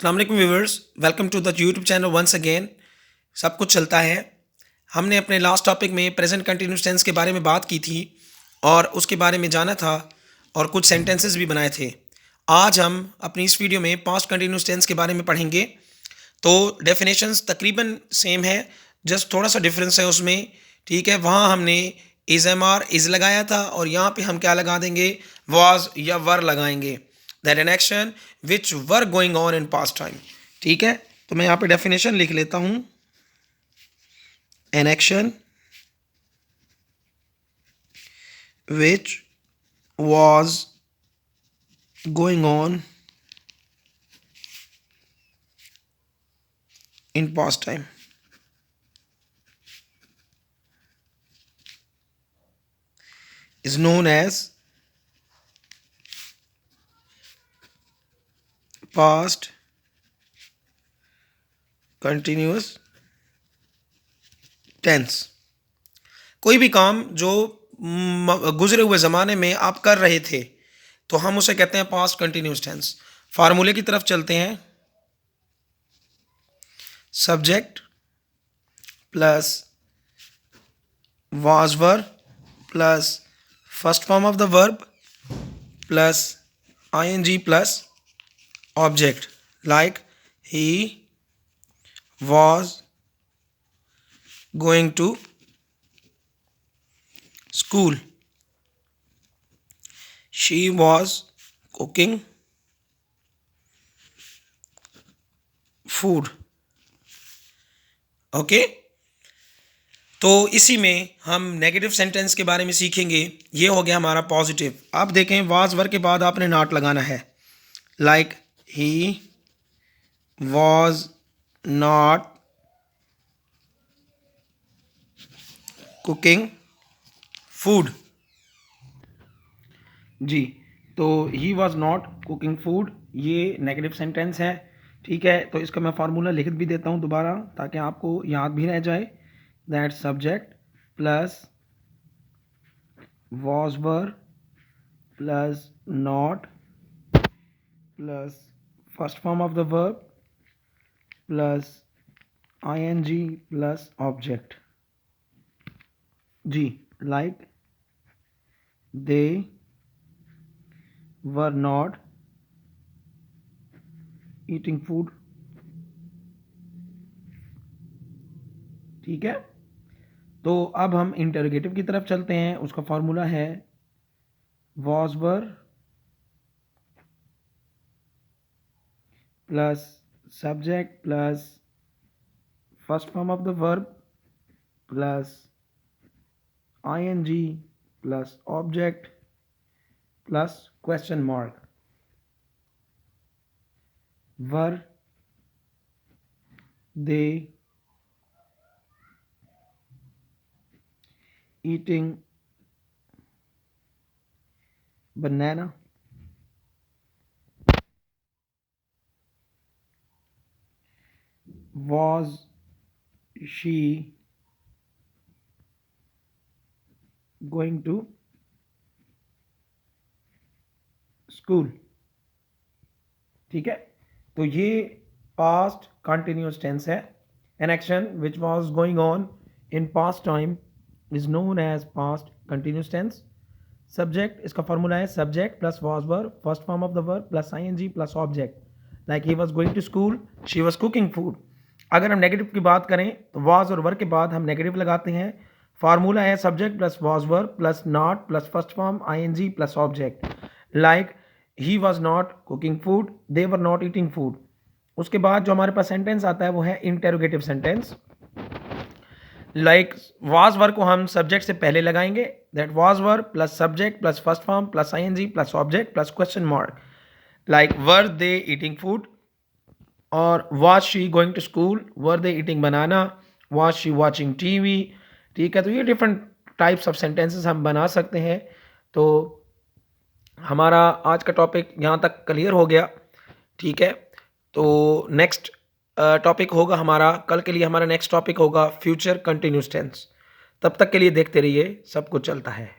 अस्सलाम वालेकुम viewers, welcome to the YouTube channel once again. सब कुछ चलता है। हमने अपने लास्ट टॉपिक में प्रेजेंट कंटिन्यूस टेंस के बारे में बात की थी और उसके बारे में जाना था और कुछ सेंटेंसेस भी बनाए थे। आज हम अपनी इस वीडियो में पास्ट कंटिन्यूस टेंस के बारे में पढ़ेंगे। तो डेफिनेशंस तकरीबन सेम है, जस्ट थोड़ा सा डिफरेंस है उसमें। ठीक है, वहाँ हमने इज़ एम आर इज़ लगाया था और यहाँ पे हम क्या लगा देंगे, वाज या वर लगाएंगे। That N action which were going on in past time. ठीक है, तो मैं यहाँ पे डेफिनेशन लिख लेता हूँ। N action which was going on in past time is known as past continuous tense। कोई भी काम जो गुजरे हुए ज़माने में आप कर रहे थे तो हम उसे कहते हैं पास्ट कंटिन्यूस टेंस। फार्मूले की तरफ चलते हैं। Subject plus was were plus first form of the verb plus ing plus object, like he was going to school, she was cooking food। Okay, तो इसी में हम नेगेटिव सेंटेंस के बारे में सीखेंगे। ये हो गया हमारा पॉजिटिव। आप देखें, वाज वर के बाद आपने नॉट लगाना है, like he was not cooking food। जी, तो he was not cooking food, ये नेगेटिव सेंटेंस है। ठीक है, तो इसका मैं फार्मूला लिख भी देता हूँ दोबारा ताकि आपको याद भी रह जाए। That subject plus was were plus not plus first form of the verb plus ing plus object. जी, like they were not eating food। ठीक है, तो अब हम इंटरोगेटिव की तरफ चलते हैं। उसका फॉर्मूला है was were plus subject plus first form of the verb plus ing plus object plus question mark. Were they eating banana, was she going to school. ठीक है, तो ये पास्ट कंटिन्यूस टेंस है। An action which was going on in past time is known as past continuous tense. Subject, इसका formula है subject plus was were first form of the verb plus ing plus object, like he was going to school, she was cooking food. अगर हम negative की बात करें तो was और वर के बाद हम नेगेटिव लगाते हैं। फार्मूला है subject plus was were plus not plus first form ing plus object, like he was not cooking food, they were not eating food. उसके बाद जो हमारे पास सेंटेंस आता है वो है interrogative sentence. Like was were को हम सब्जेक्ट से पहले लगाएंगे, that was were plus subject plus first form plus ing plus object plus question mark, like were they eating food और was she going to school, were they eating banana, was she watching TV. ठीक है, तो ये different types of sentences हम बना सकते हैं। तो हमारा आज का टॉपिक यहाँ तक क्लियर हो गया। ठीक है, तो नेक्स्ट टॉपिक होगा हमारा कल के लिए, हमारा नेक्स्ट टॉपिक होगा फ्यूचर कंटिन्यूस टेंस। तब तक के लिए देखते रहिए, सब कुछ चलता है।